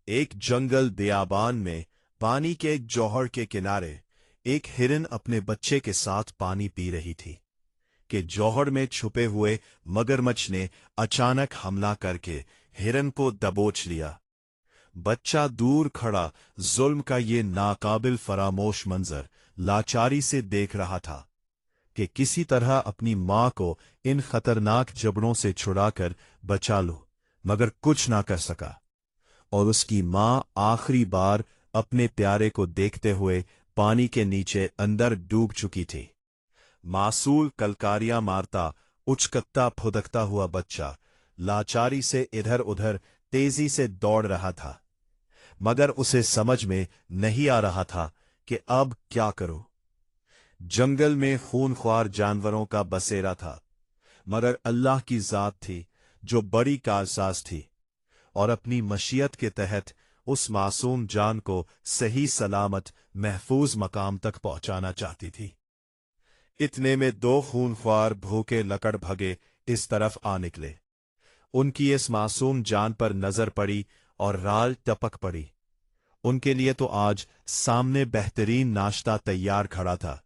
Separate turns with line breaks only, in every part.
एक जंगल बियाबान में पानी के एक जौहर के किनारे एक हिरन अपने बच्चे के साथ पानी पी रही थी कि जौहर में छुपे हुए मगरमच्छ ने अचानक हमला करके हिरन को दबोच लिया। बच्चा दूर खड़ा जुल्म का ये नाकाबिल फरामोश मंजर लाचारी से देख रहा था कि किसी तरह अपनी मां को इन खतरनाक जबड़ों से छुड़ाकर बचा लो, मगर कुछ ना कर सका। और उसकी मां आखिरी बार अपने प्यारे को देखते हुए पानी के नीचे अंदर डूब चुकी थी। मासूल कलकारियां मारता उचकता फुदकता हुआ बच्चा लाचारी से इधर उधर तेजी से दौड़ रहा था, मगर उसे समझ में नहीं आ रहा था कि अब क्या करो। जंगल में खूनख्वार जानवरों का बसेरा था, मगर अल्लाह की जात थी जो बड़ी कारसाज थी और अपनी मशीयत के तहत उस मासूम जान को सही सलामत महफूज मकाम तक पहुंचाना चाहती थी। इतने में दो खूनख्वार भूखे लकड़भगे इस तरफ आ निकले। उनकी इस मासूम जान पर नजर पड़ी और राल टपक पड़ी। उनके लिए तो आज सामने बेहतरीन नाश्ता तैयार खड़ा था।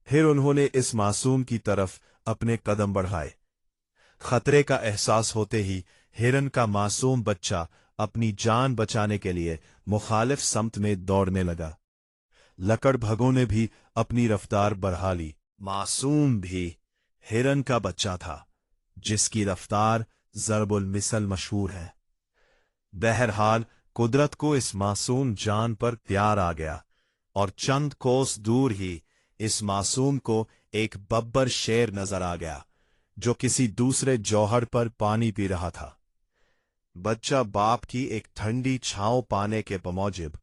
फिर उन्होंने इस मासूम की तरफ अपने कदम बढ़ाए। खतरे का एहसास होते ही हिरन का मासूम बच्चा अपनी जान बचाने के लिए मुखालिफ समत में दौड़ने लगा। लकड़भगों ने भी अपनी रफ्तार बढ़ा ली। मासूम भी हिरन का बच्चा था, जिसकी रफ्तार ज़रबुल मिसल मशहूर है। बहरहाल कुदरत को इस मासूम जान पर प्यार आ गया और चंद कोस दूर ही इस मासूम को एक बब्बर शेर नजर आ गया जो किसी दूसरे जौहर पर पानी पी रहा था। बच्चा बाप की एक ठंडी छांव पाने के बमौजिब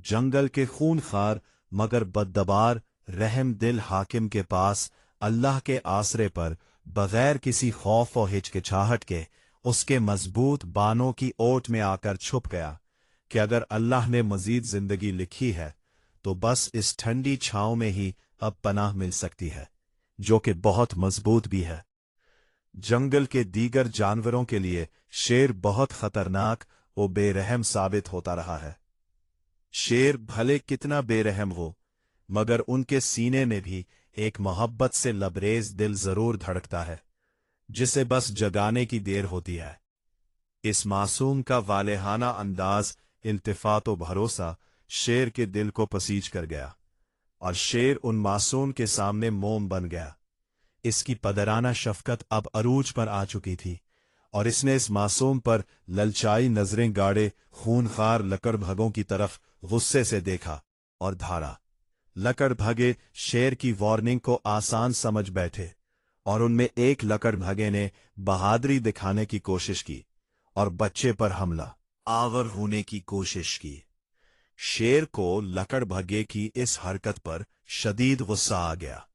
जंगल के खूनखार मगर बददबार रहम दिल हाकिम के पास अल्लाह के आसरे पर बगैर किसी खौफ और हिचकिचाहट के उसके मजबूत बानों की ओट में आकर छुप गया कि अगर अल्लाह ने मजीद जिंदगी लिखी है तो बस इस ठंडी छांव में ही अब पनाह मिल सकती है, जो कि बहुत मजबूत भी है। जंगल के दीगर जानवरों के लिए शेर बहुत खतरनाक और बेरहम साबित होता रहा है। शेर भले कितना बेरहम हो, मगर उनके सीने में भी एक मोहब्बत से लबरेज दिल जरूर धड़कता है, जिसे बस जगाने की देर होती है। इस मासूम का वालेहाना अंदाज, इल्तिफात और भरोसा शेर के दिल को पसीज कर गया और शेर उन मासूम के सामने मोम बन गया। इसकी पदराना शफकत अब अरूज पर आ चुकी थी और इसने इस मासूम पर ललचाई नजरें गाड़े खूनखार लकड़भगों की तरफ गुस्से से देखा और धारा। लकड़भगे शेर की वार्निंग को आसान समझ बैठे और उनमें एक लकड़भगे ने बहादुरी दिखाने की कोशिश की और बच्चे पर हमला आवर होने की कोशिश की। शेर को लकड़भगे की इस हरकत पर शदीद गुस्सा आ गया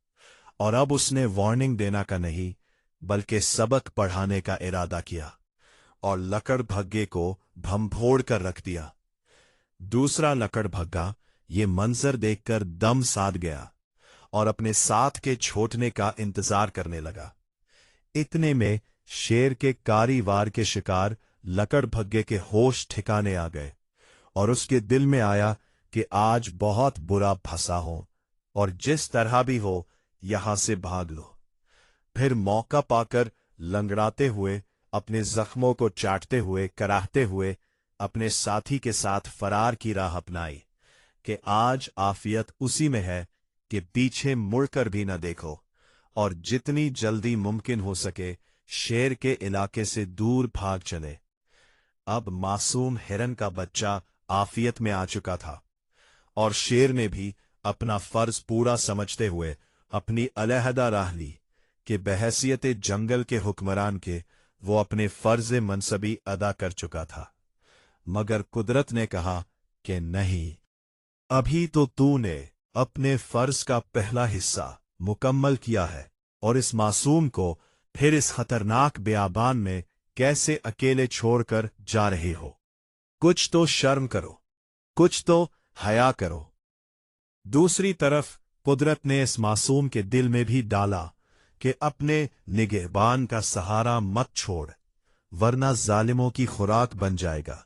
और अब उसने वार्निंग देना का नहीं बल्कि सबक पढ़ाने का इरादा किया और लकड़भग्गे को भंभोड़ कर रख दिया। दूसरा लकड़भग्गा ये मंजर देखकर दम साध गया और अपने साथ के छूटने का इंतजार करने लगा। इतने में शेर के कारी वार के शिकार लकड़भग्गे के होश ठिकाने आ गए और उसके दिल में आया कि आज बहुत बुरा फंसा हो और जिस तरह भी हो यहां से भाग लो। फिर मौका पाकर लंगड़ाते हुए, अपने जख्मों को चाटते हुए, कराहते हुए अपने साथी के साथ फरार की राह अपनाई कि आज आफियत उसी में है कि पीछे मुड़कर भी न देखो और जितनी जल्दी मुमकिन हो सके शेर के इलाके से दूर भाग चले। अब मासूम हिरन का बच्चा आफियत में आ चुका था और शेर ने भी अपना फर्ज पूरा समझते हुए अपनी अलहदा राह ली कि बहैसियत जंगल के हुक्मरान के वो अपने फर्ज मनसबी अदा कर चुका था। मगर कुदरत ने कहा कि नहीं, अभी तो तूने अपने फर्ज का पहला हिस्सा मुकम्मल किया है और इस मासूम को फिर इस खतरनाक बियाबान में कैसे अकेले छोड़कर जा रहे हो। कुछ तो शर्म करो, कुछ तो हया करो। दूसरी तरफ कुदरत ने इस मासूम के दिल में भी डाला कि अपने निगहबान का सहारा मत छोड़, वरना जालिमों की खुराक बन जाएगा।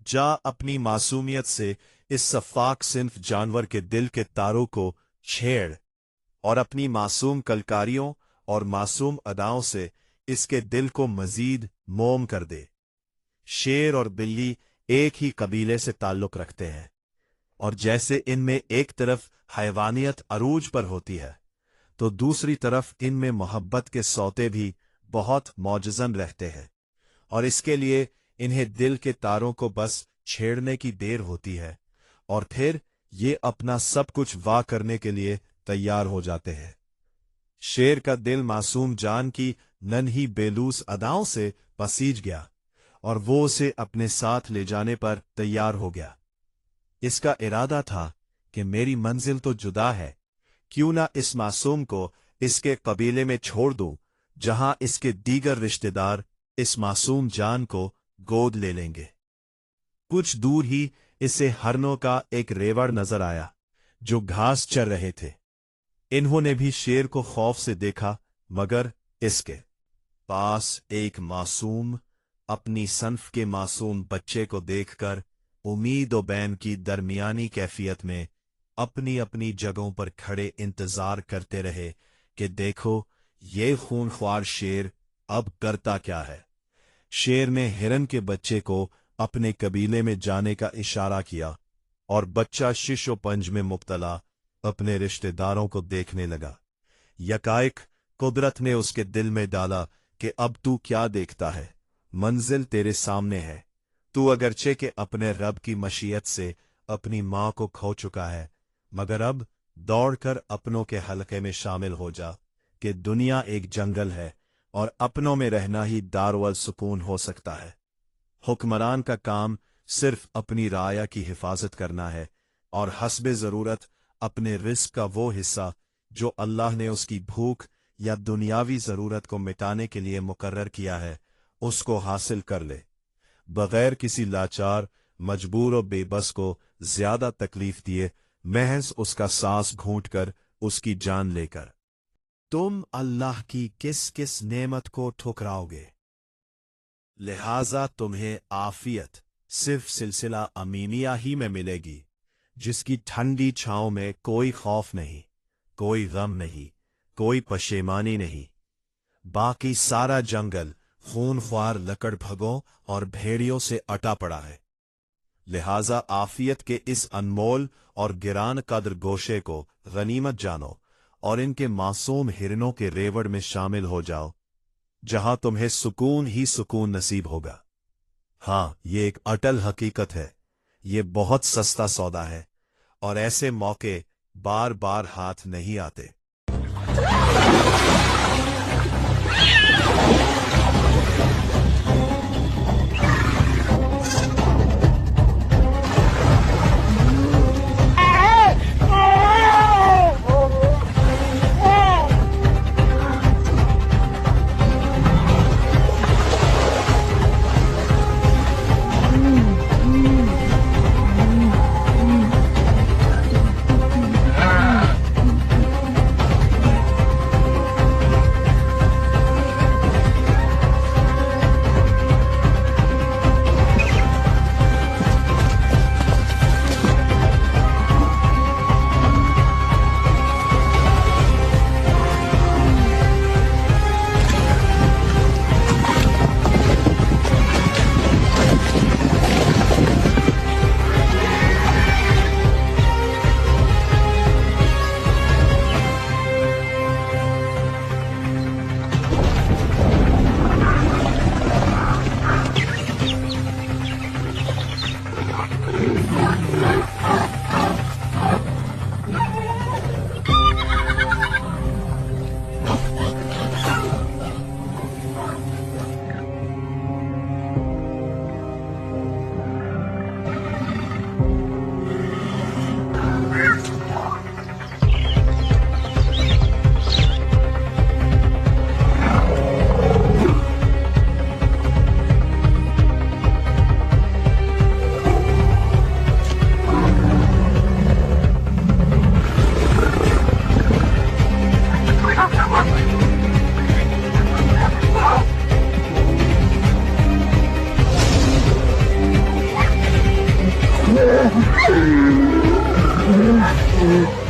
जा अपनी मासूमियत से इस सफाक सिन्फ जानवर के दिल के तारों को छेड़ और अपनी मासूम कलकारियों और मासूम अदाओं से इसके दिल को मजीद मोम कर दे। शेर और बिल्ली एक ही कबीले से ताल्लुक रखते हैं, और जैसे इनमें एक तरफ हैवानियत अरूज पर होती है तो दूसरी तरफ इनमें मोहब्बत के सौते भी बहुत मौजज़न रहते हैं, और इसके लिए इन्हें दिल के तारों को बस छेड़ने की देर होती है और फिर ये अपना सब कुछ वाह करने के लिए तैयार हो जाते हैं। शेर का दिल मासूम जान की नन्ही बेलूस अदाओं से पसीज गया और वो उसे अपने साथ ले जाने पर तैयार हो गया। इसका इरादा था कि मेरी मंजिल तो जुदा है, क्यों ना इस मासूम को इसके कबीले में छोड़ दूं, जहां इसके दीगर रिश्तेदार इस मासूम जान को गोद ले लेंगे। कुछ दूर ही इसे हरनों का एक रेवड़ नजर आया जो घास चर रहे थे। इन्होंने भी शेर को खौफ से देखा, मगर इसके पास एक मासूम अपनी सन्फ के मासूम बच्चे को देखकर उम्मीद और बैन की दरमियानी कैफियत में अपनी अपनी जगहों पर खड़े इंतजार करते रहे कि देखो ये खूनख्वार शेर अब करता क्या है। शेर ने हिरन के बच्चे को अपने कबीले में जाने का इशारा किया और बच्चा शिशो पंज में मुब्तला अपने रिश्तेदारों को देखने लगा। यकाएक कुदरत ने उसके दिल में डाला कि अब तू क्या देखता है, मंजिल तेरे सामने है। तू अगरचे के अपने रब की मशीयत से अपनी मां को खो चुका है, मगर अब दौड़कर अपनों के हलके में शामिल हो जा कि दुनिया एक जंगल है और अपनों में रहना ही दारुल सुकून हो सकता है। हुक्मरान का काम सिर्फ अपनी राया की हिफाजत करना है और हस्बे ज़रूरत अपने रिस्क का वो हिस्सा जो अल्लाह ने उसकी भूख या दुनियावी ज़रूरत को मिटाने के लिए मुकर्रर किया है उसको हासिल कर ले, बगैर किसी लाचार, मजबूर और बेबस को ज्यादा तकलीफ दिए, महज उसका सांस घूंटकर उसकी जान लेकर। तुम अल्लाह की किस किस नेमत को ठुकराओगे, लिहाजा तुम्हें आफियत सिर्फ सिलसिला अमीनिया ही में मिलेगी, जिसकी ठंडी छांव में कोई खौफ नहीं, कोई गम नहीं, कोई पशेमानी नहीं। बाकी सारा जंगल खूनख्वार लकड़भगों और भेड़ियों से अटा पड़ा है। लिहाजा आफियत के इस अनमोल और गिरान कद्र गोशे को गनीमत जानो और इनके मासूम हिरनों के रेवड़ में शामिल हो जाओ, जहां तुम्हें सुकून ही सुकून नसीब होगा। हाँ, ये एक अटल हकीकत है, ये बहुत सस्ता सौदा है और ऐसे मौके बार बार हाथ नहीं आते।
Oh,